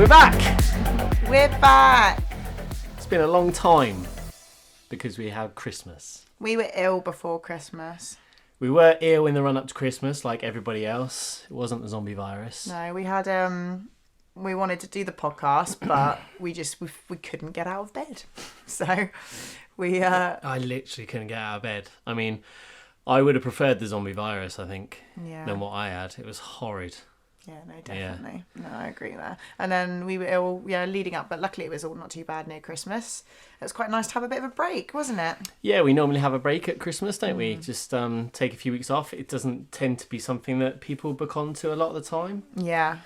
We're back! We're back. It's been a long time because we had Christmas. We were ill before Christmas. We were ill in the run-up to Christmas like everybody else. It wasn't the zombie virus. No, we had we wanted to do the podcast, but we couldn't get out of bed. So we I literally couldn't get out of bed. I mean, I would have preferred the zombie virus, I think, than what I had. It was horrid. Yeah, no, definitely. Yeah. No, I agree there. And then we were ill, leading up, but luckily it was all not too bad near Christmas. It was quite nice to have a bit of a break, wasn't it? Yeah, we normally have a break at Christmas, don't we? Just take a few weeks off. It doesn't tend to be something that people book onto a lot of the time. Yeah.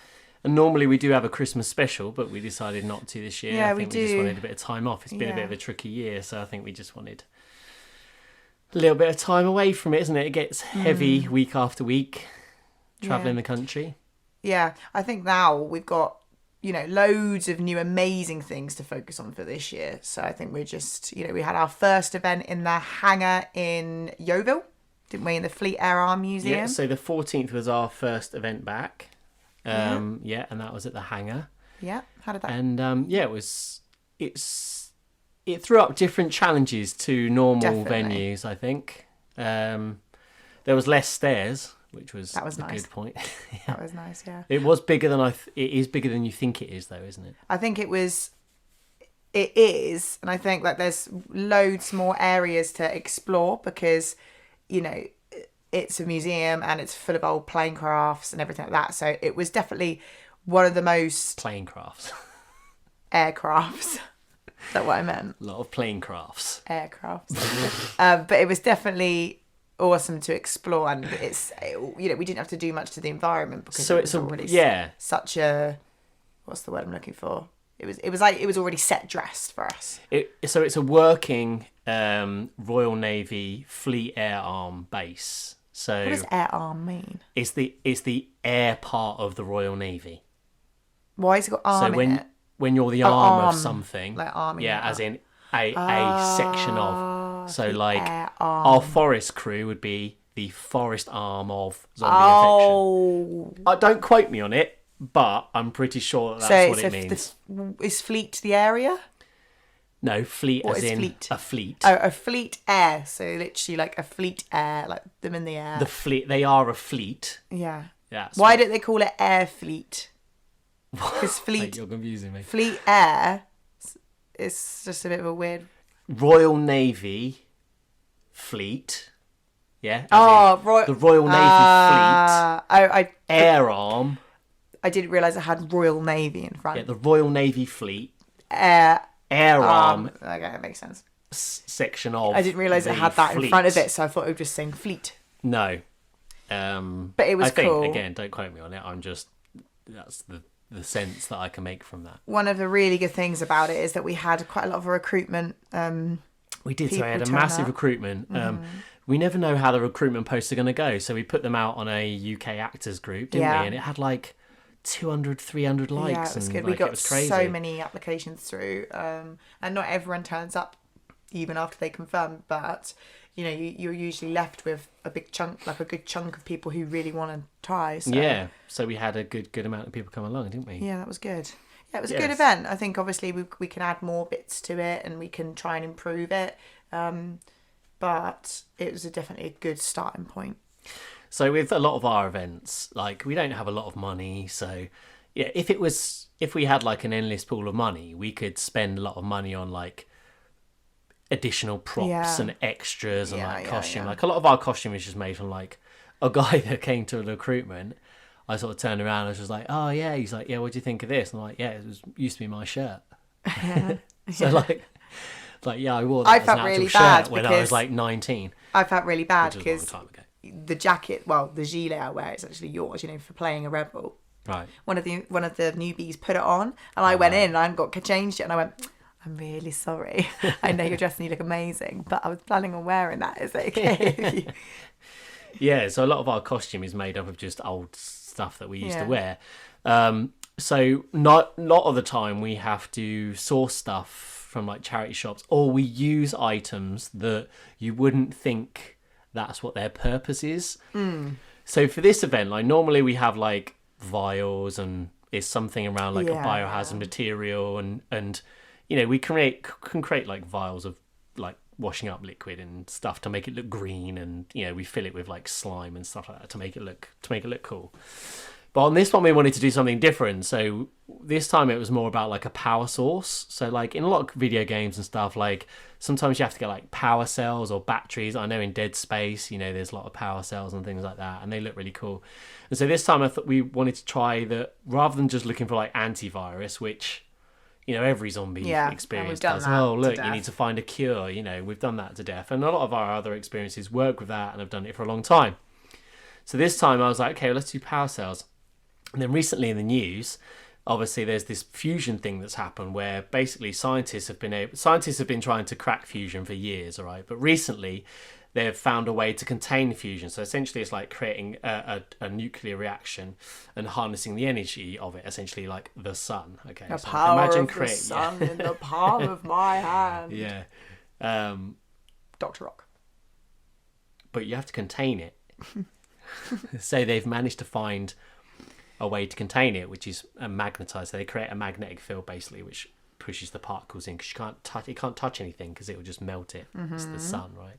And normally we do have a Christmas special, but we decided not to this year. Yeah, I think we just wanted a bit of time off. It's been a bit of a tricky year, so I think we just wanted a little bit of time away from it, isn't it? It gets heavy week after week, travelling the country. Yeah, I think now we've got, loads of new amazing things to focus on for this year. So I think we're just, we had our first event in the hangar in Yeovil, didn't we, in the Fleet Air Arm Museum? Yeah, so the 14th was our first event back. And that was at the hangar. Yeah, how did that? And it threw up different challenges to normal venues, I think. There was less stairs, which was a nice. Good point. Yeah. That was nice, yeah. It was bigger than it is bigger than you think it is, though, isn't it? I think it is, and I think that there's loads more areas to explore because, it's a museum and it's full of old plane crafts and everything like that. So it was definitely one of the most... Plane crafts. Aircrafts. Is that what I meant? A lot of plane crafts. Aircrafts. But it was definitely awesome to explore, and we didn't have to do much to the environment because such a... What's the word I'm looking for? It was already set dressed for us. So it's a working Royal Navy Fleet Air Arm base. So what does air arm mean? It's the air part of the Royal Navy. Why has it got arm in it? When you're the arm of something, like arming, as in a section of. So like our forest crew would be the forest arm of zombie infection. Don't quote me on it, but I'm pretty sure that's what it means. Is fleet the area? No, fleet what as in fleet? A fleet. Oh, a fleet air. So literally like a fleet air, like them in the air. The fleet. They are a fleet. Yeah. Yeah. Why don't they call it air fleet? Because fleet. You're confusing me. Fleet air is just a bit of a weird. Royal Navy fleet. Yeah. The Royal Navy fleet. Air arm. I didn't realise it had Royal Navy in front. Yeah, the Royal Navy fleet. Air arm. Okay, that makes sense. Section of. I didn't realise it had that in front of it, so I thought it was just saying fleet. No. But it was cool. Again, don't quote me on it. That's the sense that I can make from that. One of the really good things about it is that we had quite a lot of a recruitment. We did. So we had a massive recruitment. We never know how the recruitment posts are going to go, so we put them out on a UK actors group, didn't we? And it had like 200, 300 likes. Yeah, it was good. We got so many applications through, and not everyone turns up even after they confirm, but you're usually left with a good chunk of people who really want to try. So. Yeah, so we had a good amount of people come along, didn't we? Yeah, that was good. Yeah, it was a good event. I think obviously we can add more bits to it and we can try and improve it, but it was definitely a good starting point. So with a lot of our events, like we don't have a lot of money, so yeah, if we had like an endless pool of money, we could spend a lot of money on like additional props and extras and costume. Like a lot of our costume is just made from like a guy that came to a recruitment. I sort of turned around and was just like, oh yeah, he's like, yeah, what do you think of this? And I'm like, yeah, used to be my shirt. So like I wore that as an actual shirt when I was like 19. I felt really bad because a long time ago. The jacket, the gilet I wear is actually yours, for playing a rebel. Right. One of the newbies put it on, and I went in and I hadn't got changed it, and I went, I'm really sorry. I know you're dressed and you look amazing, but I was planning on wearing that. Is it okay? Yeah, so a lot of our costume is made up of just old stuff that we used to wear. So not a lot of the time we have to source stuff from like charity shops, or we use items that you wouldn't think that's what their purpose is. So for this event, like normally we have like vials and is something around like Yeah. a biohazard material, and you know, we can create like vials of like washing up liquid and stuff to make it look green, and you know, we fill it with like slime and stuff like that to make it look cool. But on this one, we wanted to do something different. So this time it was more about like a power source. So like in a lot of video games and stuff, like sometimes you have to get like power cells or batteries. I know in Dead Space, you know, there's a lot of power cells and things like that, and they look really cool. And so this time I thought we wanted to try that rather than just looking for like antivirus, which, you know, every zombie Yeah, and experience we've done does. that Oh, to look, you death. need to find a cure. You know, we've done that to death. And a lot of our other experiences work with that and have done it for a long time. So this time I was like, okay, well, let's do power cells. And then recently in the news, obviously there's this fusion thing that's happened where basically scientists have been trying to crack fusion for years, all right? But recently they've found a way to contain fusion. So essentially it's like creating a nuclear reaction and harnessing the energy of it, essentially like the sun. Okay, The so power imagine of the sun in the palm of my hand. Yeah. Dr. Rock. But you have to contain it. So they've managed to find a way to contain it, which is magnetized. So they create a magnetic field basically, which pushes the particles in, because it can't touch anything because it will just melt it. It's the sun, right?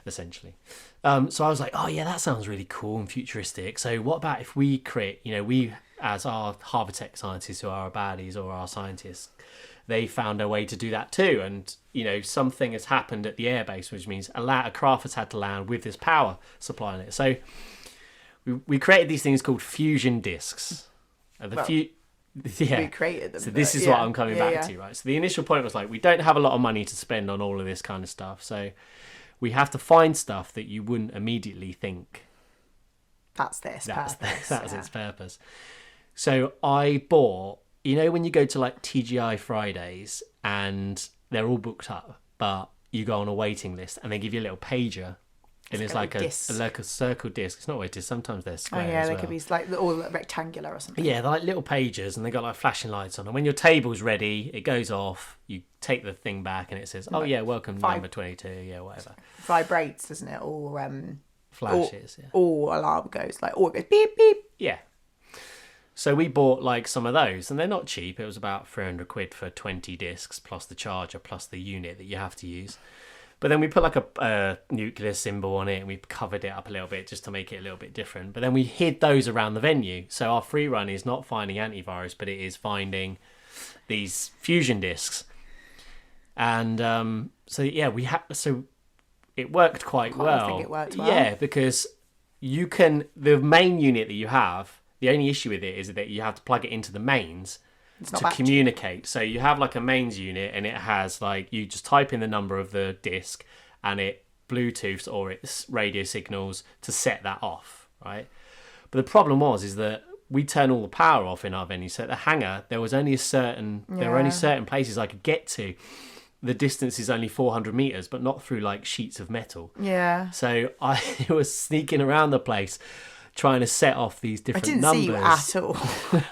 Essentially. So I was like, oh yeah, that sounds really cool and futuristic. So what about if we create, you know, we as our Harvard Tech scientists who are our baddies or our scientists, they found a way to do that too. And, you know, something has happened at the airbase, which means a craft has had to land with this power supply in it. So we created these things called fusion disks. We created them. So this is what I'm coming back to, right? So the initial point was like, we don't have a lot of money to spend on all of this kind of stuff. So we have to find stuff that you wouldn't immediately think that's its purpose. So I bought, you know, when you go to like TGI Fridays and they're all booked up, but you go on a waiting list and they give you a little pager. And it's like a circle disc. It's not what it is. Sometimes they're square. Oh yeah, as they well. could be like all rectangular or something. Yeah, they're like little pagers, and they got like flashing lights on. And when your table's ready, it goes off. You take the thing back, and it says, "Oh yeah, welcome number 22." Yeah, whatever. Vibrates, doesn't it? All flashes. All alarm goes like all goes beep beep. Yeah. So we bought like some of those, and they're not cheap. It was about £300 for 20 discs plus the charger plus the unit that you have to use. But then we put like a nuclear symbol on it, and we covered it up a little bit just to make it a little bit different. But then we hid those around the venue. So our free run is not finding antivirus, but it is finding these fusion disks. And so it worked quite well. I think it worked well. Yeah, because the main unit that you have, the only issue with it is that you have to plug it into the mains to communicate. So you have like a mains unit, and it has like, you just type in the number of the disc and it Bluetooths or its radio signals to set that off, right? But the problem is that we turn all the power off in our venue. So at the hangar, there were only certain places I could get to. The distance is only 400 meters, but not through like sheets of metal. Yeah. So I was sneaking around the place trying to set off these different numbers. I didn't see you at all.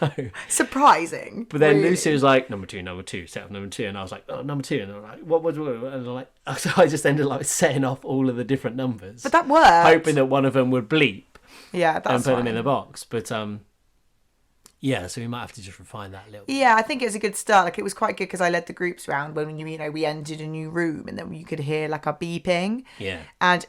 No. Surprising. But then really. Lucy was like, number two, set off number 2. And I was like, oh, number 2. And I'm like, what? And I'm like, so I just ended up like setting off all of the different numbers. But that worked. Hoping that one of them would bleep. Yeah, that's and put them fine. in the box. But yeah, so we might have to just refine that a little bit. Yeah, I think it was a good start. Like, it was quite good because I led the groups round when we entered a new room, and then you could hear like a beeping. Yeah. And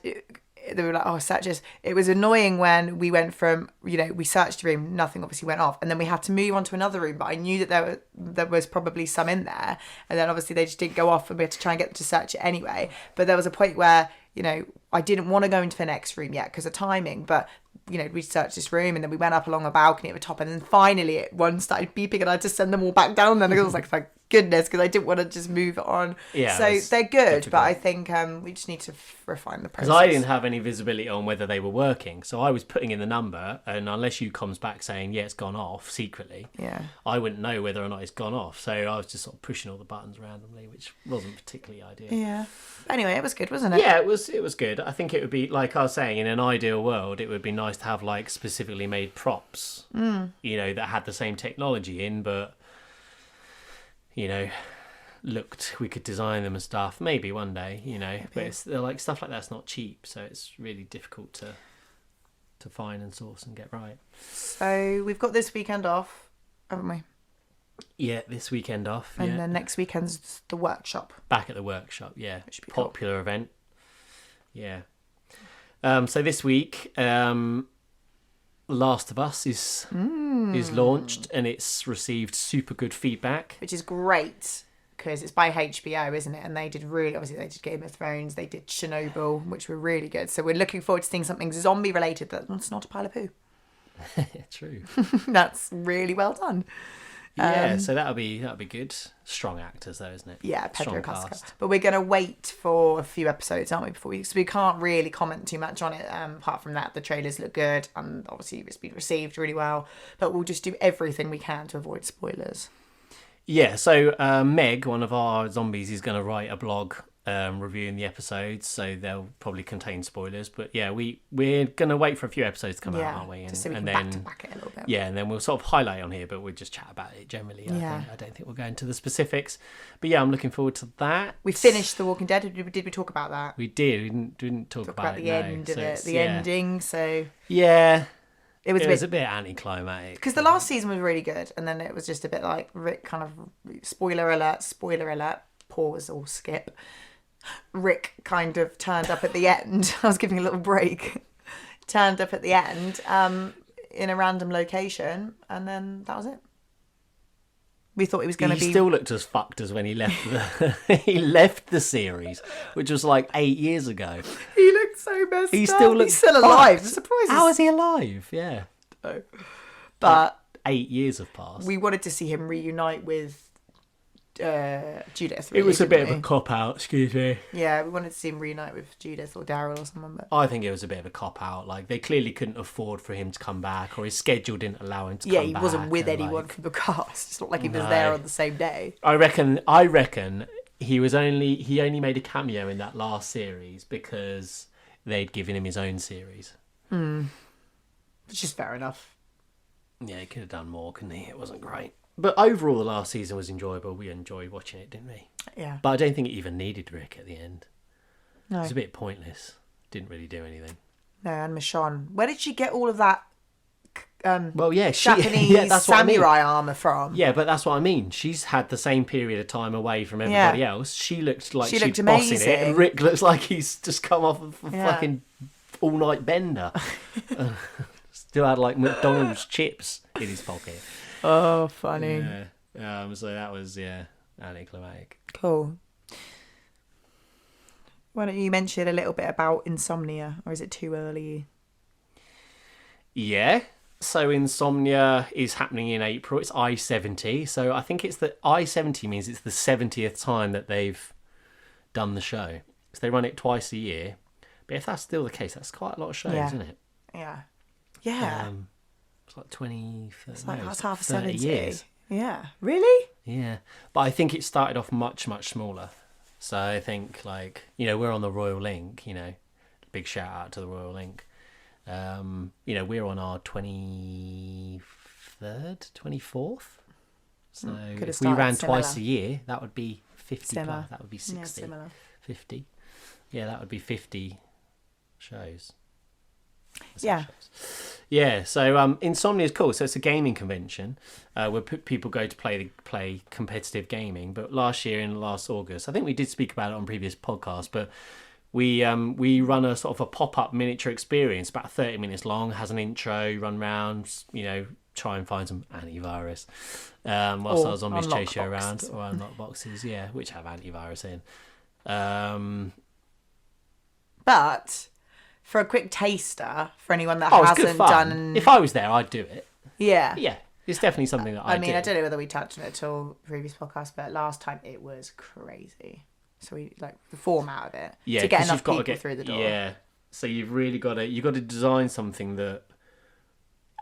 they were like, oh, searches. It was annoying when we went from, we searched a room, nothing obviously went off, and then we had to move on to another room, but I knew that there was probably some in there, and then obviously they just didn't go off, and we had to try and get them to search it anyway. But there was a point where, I didn't want to go into the next room yet because of timing, but we searched this room, and then we went up along a balcony at the top, and then finally one started beeping, and I had to send them all back down then. I was like, thank goodness, because I didn't want to just move it on. Yeah, so they're good, difficult. but I think we just need to refine the process. Because I didn't have any visibility on whether they were working, so I was putting in the number, and unless you comes back saying, yeah, it's gone off secretly, I wouldn't know whether or not it's gone off. So I was just sort of pushing all the buttons randomly, which wasn't particularly ideal. Yeah. Anyway, it was good, wasn't it? Yeah, it was good. I think it would be, like I was saying, in an ideal world, it would be nice to have like specifically made props, that had the same technology in, but we could design them and stuff. Maybe one day, but they're like stuff like that's not cheap, so it's really difficult to find and source and get right. So we've got this weekend off. haven't we? Yeah, this weekend off. And yeah. then next weekend's the workshop. Back at the workshop, yeah. Which should be cool. Popular event. Yeah. So this week, Last of Us is launched, and it's received super good feedback. Which is great, because it's by HBO, isn't it? And they did obviously they did Game of Thrones, they did Chernobyl, which were really good. So we're looking forward to seeing something zombie related that's not a pile of poo. True. That's really well done. Yeah, so that'll be good. Strong actors though, isn't it? Yeah, Pedro Strong Pascal. cast. But we're going to wait for a few episodes, aren't we? So we can't really comment too much on it. Apart from that, the trailers look good, and obviously it's been received really well. But we'll just do everything we can to avoid spoilers. Yeah, so Meg, one of our zombies, is going to write a blog reviewing the episodes, so they'll probably contain spoilers. But yeah, we're going to wait for a few episodes to come out, aren't we? Just so we can then back it a little bit. Yeah, and then we'll sort of highlight on here, but we'll just chat about it generally. I don't think we'll go into the specifics. But yeah, I'm looking forward to that. We finished The Walking Dead. Did we talk about that? We did. We didn't talk about it, the end of it, the ending. So yeah, it was a bit anticlimactic. Because the last season was really good, and then it was just a bit like Rick kind of spoiler alert, pause or skip. Rick kind of turned up at the end. I was giving a little break. Turned up at the end in a random location, and then that was it. We thought he was going to be... He still looked as fucked as when he left he left the series, which was like 8 years ago. He looked so messed up. He's still alive. I'm surprised. How is he alive? Yeah. No. But... 8 years have passed. We wanted to see him reunite with Judith. Really, it was a bit of a cop-out, excuse me. Yeah, we wanted to see him reunite with Judith or Daryl or someone. But... I think it was a bit of a cop-out. Like, they clearly couldn't afford for him to come back, or his schedule didn't allow him to come back. Yeah, he wasn't with anyone from the cast. It's not like he was there on the same day. I reckon he only made a cameo in that last series because they'd given him his own series. Which is fair enough. Yeah, he could have done more, couldn't he? It wasn't great. But overall, the last season was enjoyable. We enjoyed watching it, didn't we? Yeah. But I don't think it even needed Rick at the end. No. It was a bit pointless. Didn't really do anything. No, and Michonne. Where did she get all of that Japanese samurai armour from? Yeah, but that's what I mean. She's had the same period of time away from everybody else. She looked like she's bossing it. And Rick looks like he's just come off of a fucking all-night bender. Still had like McDonald's chips in his pocket. Oh, funny. Yeah. So that was, anticlimactic. Cool. Why don't you mention a little bit about Insomnia, or is it too early? Yeah. So Insomnia is happening in April. It's I-70. So I think it's the I-70 means it's the 70th time that they've done the show. So they run it twice a year. But if that's still the case, that's quite a lot of shows, isn't it? Yeah. Yeah. It's like 20, 30, it's like that's half 30 70 years. Yeah. Really? Yeah. But I think it started off much, much smaller. So I think, like, we're on the Royal Link, big shout out to the Royal Link. We're on our 23rd, 24th. So if we ran twice a year, that would be 50 plus. That would be 60. Yeah, 50. Yeah, that would be 50 shows. Yeah, so Insomnia is cool. So it's a gaming convention where people go to play competitive gaming. But last August, I think we did speak about it on previous podcasts, but we run a sort of a pop-up miniature experience, about 30 minutes long, has an intro, run around, try and find some antivirus whilst our zombies chase you around, or unlock boxes, which have antivirus in. But... for a quick taster, for anyone that hasn't done... If I was there, I'd do it. Yeah. Yeah, it's definitely something that I'd do. I don't know whether we touched on it at all previous podcast, but last time it was crazy. So we, like, the format of it. Yeah, to get enough people through the door. Yeah, so you've really got to design something that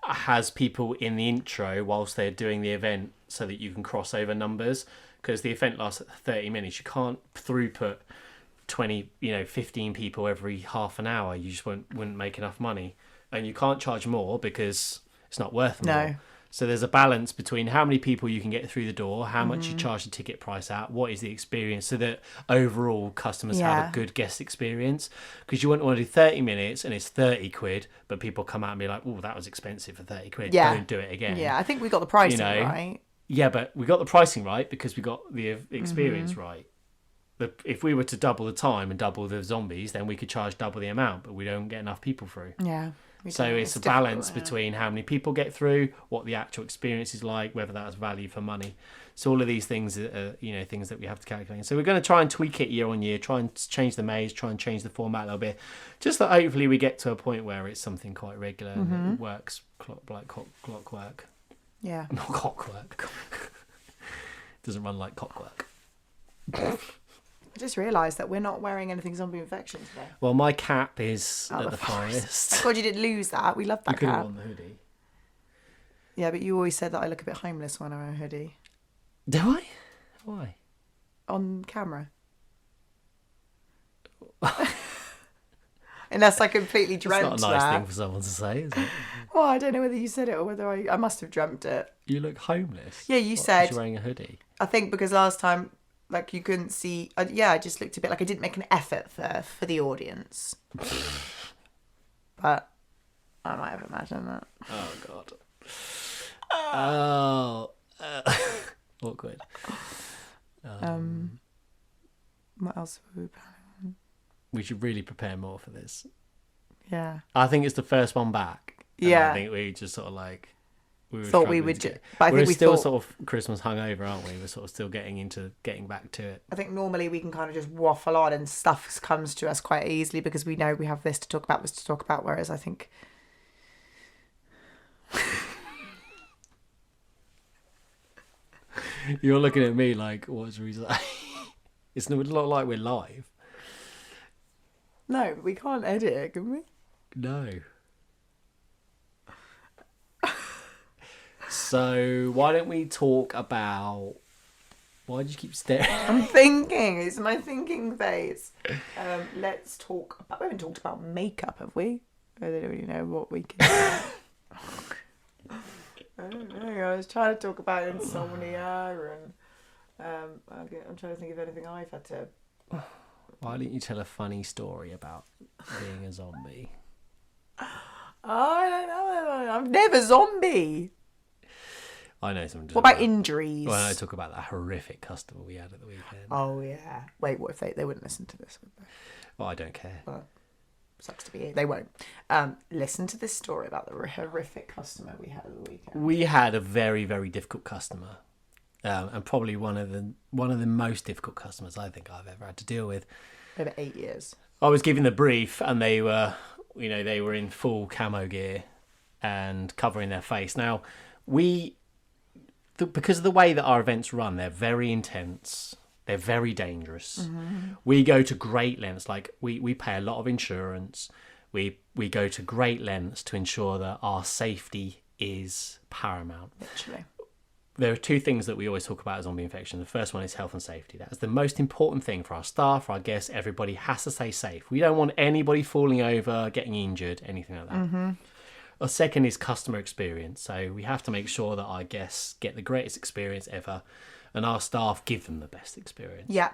has people in the intro whilst they're doing the event so that you can cross over numbers, because the event lasts 30 minutes. You can't throughput 20, 15 people every half an hour. You just wouldn't make enough money, and you can't charge more because it's not worth more. So there's a balance between how many people you can get through the door, how much Mm-hmm. you charge the ticket price at, what is the experience, so that overall customers have Yeah. a good guest experience. Because you wouldn't want to do 30 minutes and it's 30 quid, but people come out and be like, oh, that was expensive for 30 quid. Yeah. Don't do it again. Yeah, I think we got the pricing know, right. Yeah, but we got the pricing right because we got the experience Mm-hmm. right. If we were to double the time and double the zombies, then we could charge double the amount, but we don't get enough people through. Yeah. So it's a balance between how many people get through, what the actual experience is like, whether that's value for money. So all of these things are, things that we have to calculate. So we're going to try and tweak it year on year, try and change the maze, try and change the format a little bit, just that hopefully we get to a point where it's something quite regular and it works like clockwork. Yeah. Not clockwork. Doesn't run like clockwork. I just realised that we're not wearing anything zombie infection today. Well, my cap is Oh, at the the forest. forest. God, you didn't lose that. We love You that could have cap. worn the hoodie. Yeah, but you always said that I look a bit homeless when I wear a hoodie. Do I? Why? On camera. Unless I completely It's dreamt not a nice that. thing for someone to say, is it? Well, I don't know whether you said it or whether I must have dreamt it. You look homeless. Yeah, you What, 'cause said- you're wearing a hoodie. I think because last time, like, you couldn't see... I just looked a bit like I didn't make an effort for the audience. But I might have imagined that. Oh God. Oh. Awkward. What else were we planning? We should really prepare more for this. Yeah. I think it's the first one back. And Yeah. I think we just sort of like we were Thought we struggling would to ju- get- but I think we're we still thought- sort of Christmas hungover, aren't we? We're sort of still getting back to it. I think normally we can kind of just waffle on and stuff comes to us quite easily because we know we have this to talk about, whereas I think... You're looking at me like, what's the reason? It's not like we're live. No, we can't edit it, can we? No. So why don't we talk about? Why do you keep staring? I'm thinking. It's my thinking phase. Let's talk about... We haven't talked about makeup, have we? I don't really know what we can... I don't know. I was trying to talk about insomnia and... I'm trying to think of anything I've had to... Why don't you tell a funny story about being a zombie? I don't know. I'm never zombie. I know something. What about injuries? Well, I talk about that horrific customer we had at the weekend. Oh, yeah. Wait, what if they wouldn't listen to this, would they? Well, I don't care. Well, sucks to be you. They won't. Listen to this story about the horrific customer we had at the weekend. We had a very, very difficult customer, and probably one of the most difficult customers I think I've ever had to deal with. Over 8 years. I was giving the brief, and they were in full camo gear and covering their face. Now, because of the way that our events run, they're very intense. They're very dangerous. Mm-hmm. We go to great lengths. Like we pay a lot of insurance. We go to great lengths to ensure that our safety is paramount. Literally. There are two things that we always talk about as zombie infection. The first one is health and safety. That's the most important thing for our staff, for our guests. Everybody has to stay safe. We don't want anybody falling over, getting injured, anything like that. Mm-hmm. A second is customer experience. So we have to make sure that our guests get the greatest experience ever and our staff give them the best experience. Yeah.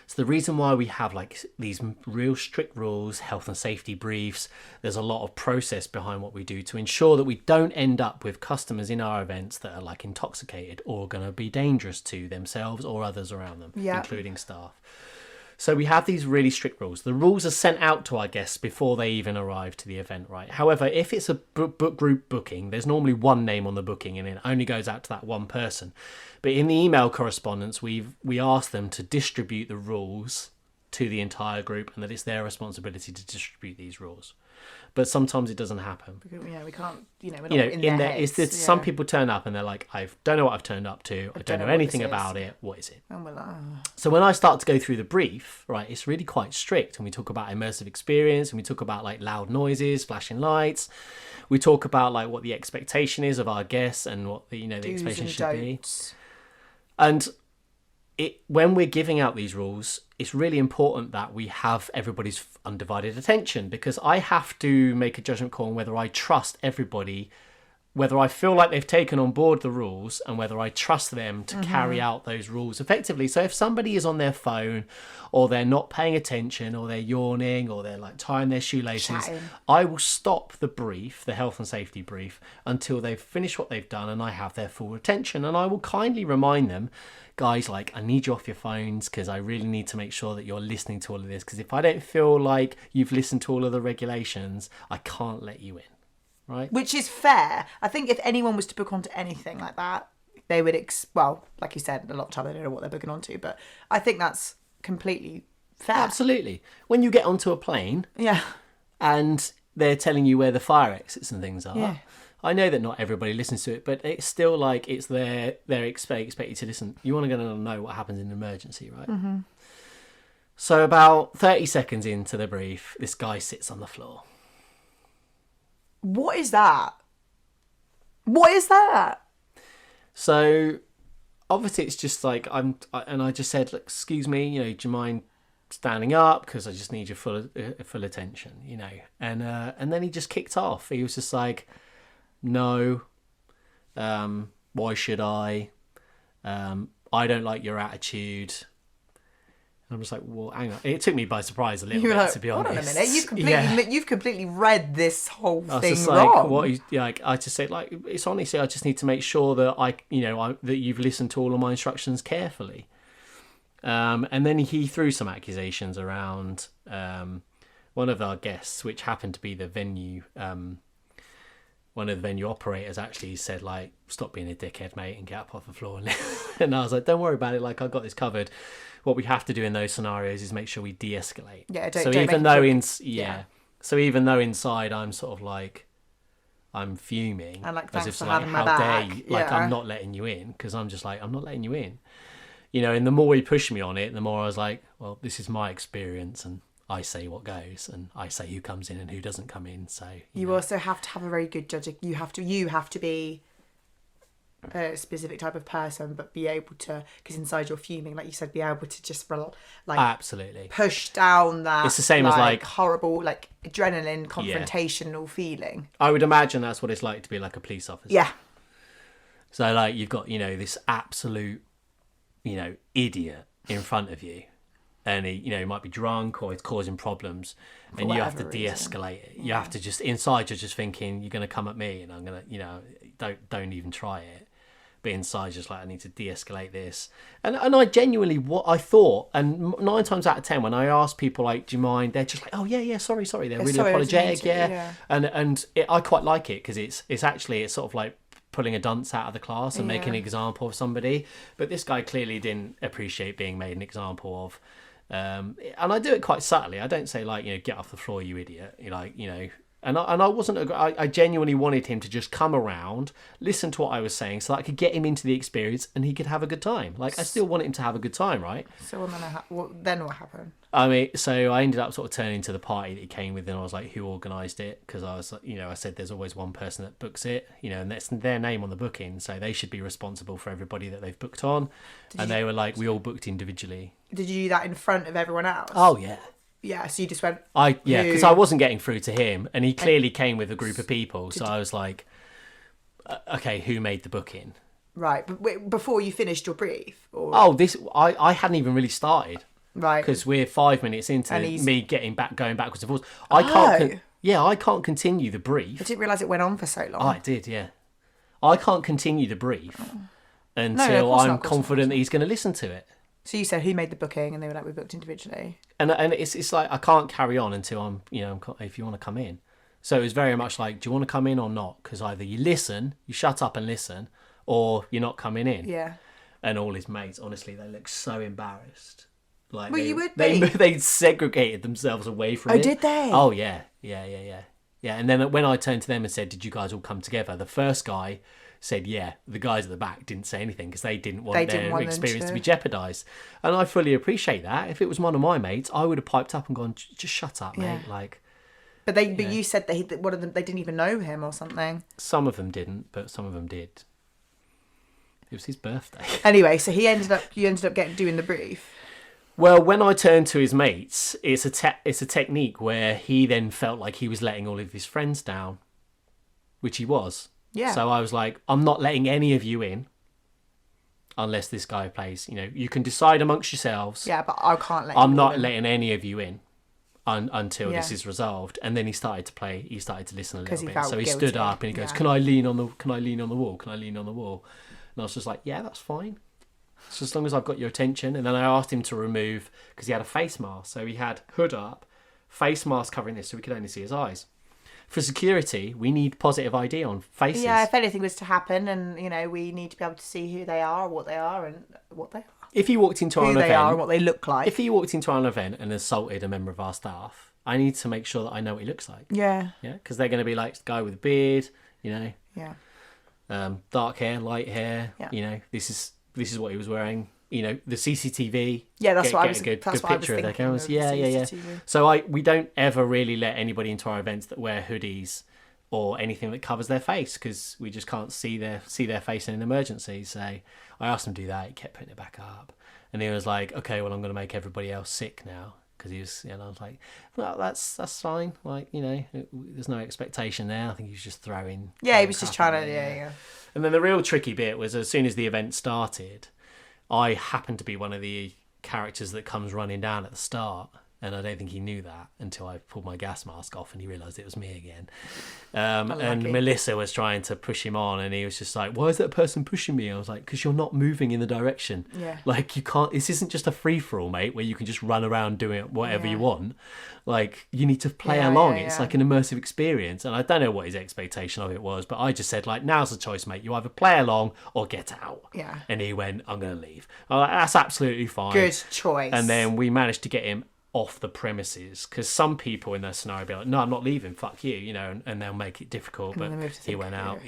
So the reason why we have like these real strict rules, health and safety briefs, there's a lot of process behind what we do to ensure that we don't end up with customers in our events that are like intoxicated or going to be dangerous to themselves or others around them, Yeah. including staff. So we have these really strict rules. The rules are sent out to our guests before they even arrive to the event, right? However, if it's a group booking, there's normally one name on the booking and it only goes out to that one person. But in the email correspondence, we ask them to distribute the rules to the entire group and that it's their responsibility to distribute these rules. But sometimes it doesn't happen. Because, we can't, we're not You know, in in their there, it's heads. this, some people turn up and they're like, I don't know what I've turned up to. I don't know what anything this is. about it. What is it? And we're like, oh. So when I start to go through the brief, right, it's really quite strict, and we talk about immersive experience, and we talk about like loud noises, flashing lights. We talk about like what the expectation is of our guests and what the do's expectation and should be. don'ts. And when we're giving out these rules, it's really important that we have everybody's undivided attention, because I have to make a judgment call on whether I trust everybody whether I feel like they've taken on board the rules and whether I trust them to carry out those rules effectively. So if somebody is on their phone or they're not paying attention or they're yawning or they're like tying their shoelaces, Chatting. I will stop the brief, the health and safety brief, until they've finished what they've done and I have their full attention. And I will kindly remind them, guys, like, I need you off your phones because I really need to make sure that you're listening to all of this. Because if I don't feel like you've listened to all of the regulations, I can't let you in. Right. Which is fair. I think if anyone was to book onto anything like that, they would, well, like you said, a lot of time they don't know what they're booking onto, but I think that's completely fair. Absolutely. When you get onto a plane Yeah. and they're telling you where the fire exits and things are, Yeah. I know that not everybody listens to it, but it's still like it's they expect you to listen. You want to know what happens in an emergency, right? Mm-hmm. So about 30 seconds into the brief, this guy sits on the floor. What is that? What is that? So obviously it's just like I just said, like, excuse me, do you mind standing up, because I just need your full attention, and then he just kicked off. He was just like, no, why should I don't like your attitude. And I'm just like, well, hang on. It took me by surprise a little bit, Like, to be hold honest. on a minute, you've completely read this whole I was thing just wrong. like, I just said, like, it's honestly, I just need to make sure that that you've listened to all of my instructions carefully. And then he threw some accusations around one of our guests, which happened to be the venue. One of the venue operators actually said, like, stop being a dickhead, mate, and get up off the floor. And I was like, don't worry about it. Like, I've got this covered. What we have to do in those scenarios is make sure we de-escalate. Yeah, So even though inside I'm sort of like, I'm fuming, And, like, as thanks if for like, having my how back. dare you? Like, Yeah. I'm not letting you in, because I'm just like, I'm not letting you in. And the more he pushed me on it, the more I was like, well, this is my experience, and I say what goes, and I say who comes in and who doesn't come in. So You also have to have a very good judge. You have to be a specific type of person, but be able to, because inside you're fuming, like you said, be able to just absolutely push down that. It's the same as, like, horrible, like, adrenaline confrontational feeling. I would imagine that's what it's like to be like a police officer. Yeah. So, like, you've got, this absolute, idiot in front of you. And he might be drunk or he's causing problems. And you have to whatever de-escalate it. You have to just, inside you're just thinking, you're going to come at me and I'm going to, don't even try it. But inside just like, I need to de-escalate this. And I genuinely, what I thought, and 9 times out of 10, when I ask people, like, do you mind? They're just like, oh, yeah, sorry. They're really sorry, I didn't mean apologetic, to, yeah. And I quite like it, because it's sort of like pulling a dunce out of the class and making an example of somebody. But this guy clearly didn't appreciate being made an example of. And I do it quite subtly. I don't say, like, get off the floor, you idiot. And I wasn't. I genuinely wanted him to just come around, listen to what I was saying, so that I could get him into the experience and he could have a good time. Like, I still want him to have a good time, right? So then what happened? I mean, so I ended up sort of turning to the party that he came with, and I was like, who organised it? Because I was, I said there's always one person that books it, and that's their name on the booking, so they should be responsible for everybody that they've booked on. They were like, we all booked individually. Did you do that in front of everyone else? Oh, yeah. Yeah, so you just went... because I wasn't getting through to him, and he clearly came with a group of people, so I was like, okay, who made the booking? Right, but wait, before you finished your brief? Or... Oh, I hadn't even really started. Right. Because we're 5 minutes into me going backwards and forwards. I can't continue the brief. I didn't realise it went on for so long. Oh, it did, yeah. I can't continue the brief until course I'm not, confident that he's going to listen to it. So you said who made the booking, and they were like, we booked individually. And it's like, I can't carry on until I'm if you want to come in. So it was very much like, do you want to come in or not? Because either you listen, you shut up and listen, or you're not coming in. Yeah. And all his mates, honestly, they look so embarrassed. Like, Well, you would be. They segregated themselves away from it. Oh, did they? Oh, yeah. Yeah. And then when I turned to them and said, did you guys all come together? The first guy said, yeah. The guys at the back didn't say anything because they didn't want their experience to be jeopardised. And I fully appreciate that. If it was one of my mates, I would have piped up and gone, just shut up, mate. Like, But you said that one of them, they didn't even know him or something. Some of them didn't, but some of them did. It was his birthday. Anyway, so you ended up doing the brief. Well, when I turned to his mates, it's a technique where he then felt like he was letting all of his friends down, which he was. Yeah. So I was like, I'm not letting any of you in unless this guy plays. You can decide amongst yourselves. Yeah, but I can't let you I'm all not in. letting any of you in until this Yeah. is resolved. And then he started to play. He started to listen a 'Cause little he bit. felt So he guilty. stood up and he goes, Yeah. "Can I lean on the wall? Can I lean on the wall?" And I was just like, "Yeah, that's fine. So as long as I've got your attention." And then I asked him to remove, because he had a face mask. So he had hood up, face mask covering this, so we could only see his eyes. For security, we need positive ID on faces. Yeah, if anything was to happen, and we need to be able to see who they are, what they are, and what they are, If he walked into who an they event, are, and what they look like. if he walked into an event and assaulted a member of our staff, I need to make sure that I know what he looks like. Yeah. Yeah, because they're going to be like guy with a beard, Yeah. dark hair, light hair. Yeah. This is what he was wearing. The CCTV. Yeah, that's what I get was. a good, That's good what I was picture of their thinking. cameras. Of the Yeah. CCTV. So we don't ever really let anybody into our events that wear hoodies or anything that covers their face, because we just can't see their face in an emergency. So I asked him to do that. He kept putting it back up, and he was like, "Okay, well, I'm going to make everybody else sick now." Because he was, I was like, "Well, that's fine. Like, there's no expectation there." I think he was just throwing. Yeah, he was just trying to. Yeah. And then the real tricky bit was, as soon as the event started, I happened to be one of the characters that comes running down at the start. And I don't think he knew that until I pulled my gas mask off and he realised it was me again. And Melissa was trying to push him on, and he was just like, "Why is that person pushing me?" I was like, "Because you're not moving in the direction. Yeah. Like, you can't, this isn't just a free-for-all, mate, where you can just run around doing whatever you want. Like, you need to play along. It's like an immersive experience." And I don't know what his expectation of it was, but I just said, like, "Now's the choice, mate. You either play along or get out." Yeah. And he went, "I'm going to leave." I was like, "That's absolutely fine." Good choice. And then we managed to get him off the premises, because some people in that scenario be like, "No, I'm not leaving, fuck you," and they'll make it difficult. But he went out,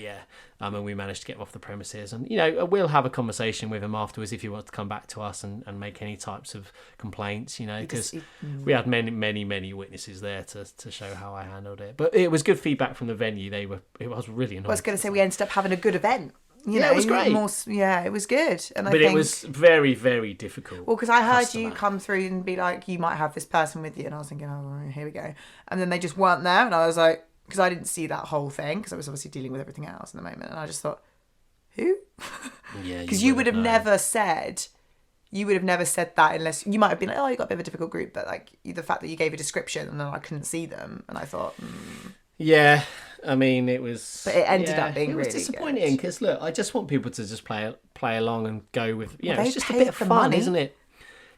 and we managed to get him off the premises, and we'll have a conversation with him afterwards if he wants to come back to us and make any types of complaints, because we had many witnesses there to show how I handled it. But it was good feedback from the venue. It was really nice. I was going to say, we ended up having a good event. It was great. It was good. And but it was very, very difficult. Well, because I heard you come through and be like, you might have this person with you, and I was thinking, oh, here we go. And then they just weren't there, and I was like, because I didn't see that whole thing, because I was obviously dealing with everything else in the moment, and I just thought, who? Yeah, because you would have never said that unless you might have been like, "Oh, you got a bit of a difficult group," but like the fact that you gave a description and then I couldn't see them, and I thought, Yeah, I mean, it was. But it ended up being really disappointing, because look, I just want people to just play along and go with. It's just a paid bit of for fun, money. isn't it?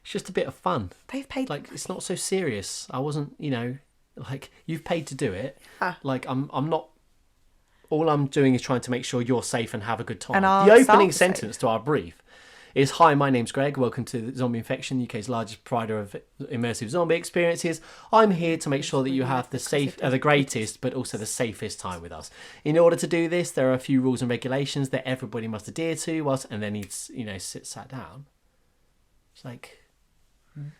It's just a bit of fun. They've paid. Like, it's not so serious. I wasn't, like, you've paid to do it. Like, I'm not. All I'm doing is trying to make sure you're safe and have a good time. And our the opening staff are sentence to our brief is, "Hi, my name's Greg. Welcome to Zombie Infection, UK's largest provider of immersive zombie experiences. I'm here to make sure that you have the greatest, but also the safest time with us. In order to do this, there are a few rules and regulations that everybody must adhere to." And then he'd, sat down. It's like,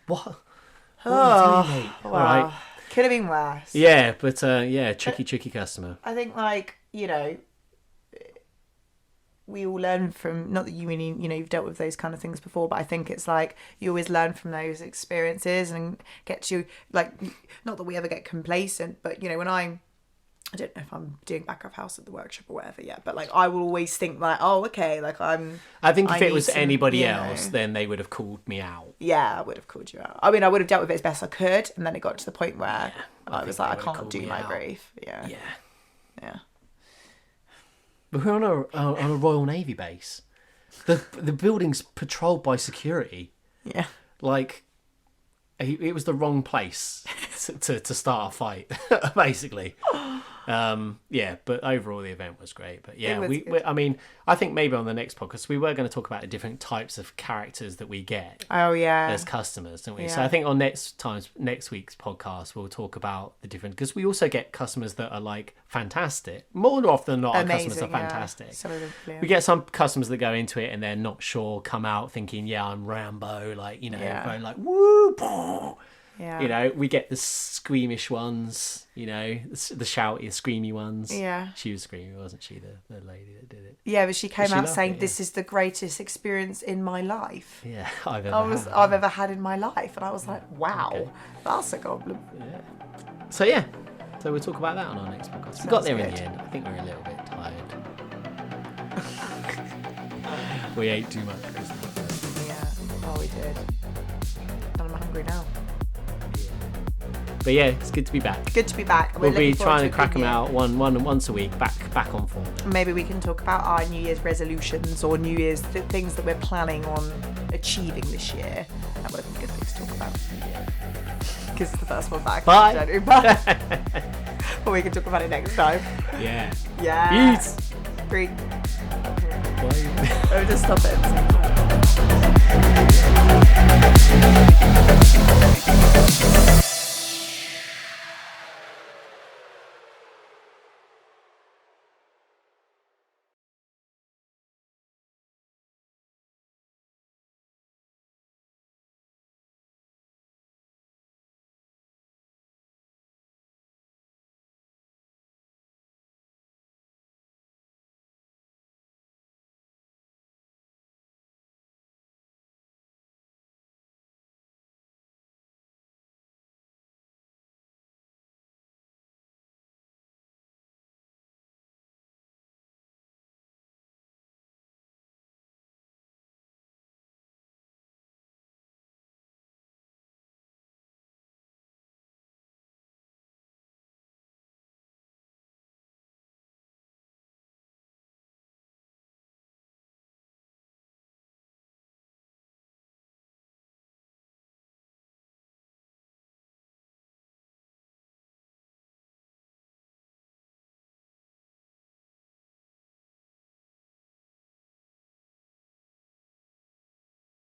what? What are you doing, mate? Wow. All right. Could have been worse. Yeah, but tricky customer. I think, we all learn from, not that you really, you've dealt with those kind of things before, but I think it's like you always learn from those experiences and get to, like, not that we ever get complacent, but when I don't know if I'm doing back of house at the workshop or whatever yet, but like I will always think like, oh, okay, like I think if it was anybody else, then they would have called me out. Yeah, I would have called you out. I mean, I would have dealt with it as best I could, and then it got to the point where I was like, I can't do my brief. Yeah. But we're on a Royal Navy base. The building's patrolled by security. Yeah. Like, it was the wrong place to start a fight, basically. But overall the event was great. But yeah, I mean, I think maybe on the next podcast we were going to talk about the different types of characters that we get. Oh yeah. As customers, don't we? Yeah. So I think on next week's podcast we'll talk about the different, because we also get customers that are like fantastic. More often than not, our customers are fantastic. Some of them, yeah. We get some customers that go into it and they're not sure, come out thinking, yeah, I'm Rambo, like, going like, woo, yeah. We get the squeamish ones, the shouty, screamy ones. Yeah. She was screamy, wasn't she, the lady that did it? Yeah, but she came out saying, it, this is the greatest experience in my life. Yeah, I've ever had in my life. And I was like, wow, that's a goblin. Yeah. So we'll talk about that on our next podcast. We got there in the end. I think we're a little bit tired. We ate too much Christmas. Yeah. Oh, we did. And I'm hungry now. But yeah, it's good to be back. Good to be back. We'll be looking forward trying to a crack good them year. out once a week, back on form. Maybe we can talk about our New Year's resolutions or New Year's things that we're planning on achieving this year. That would have been a good thing to talk about. Because it's the first one back. Bye. in January. Bye. But we can talk about it next time. Yeah. Yeah. Peace. 3. Bye. Oh, just stop it.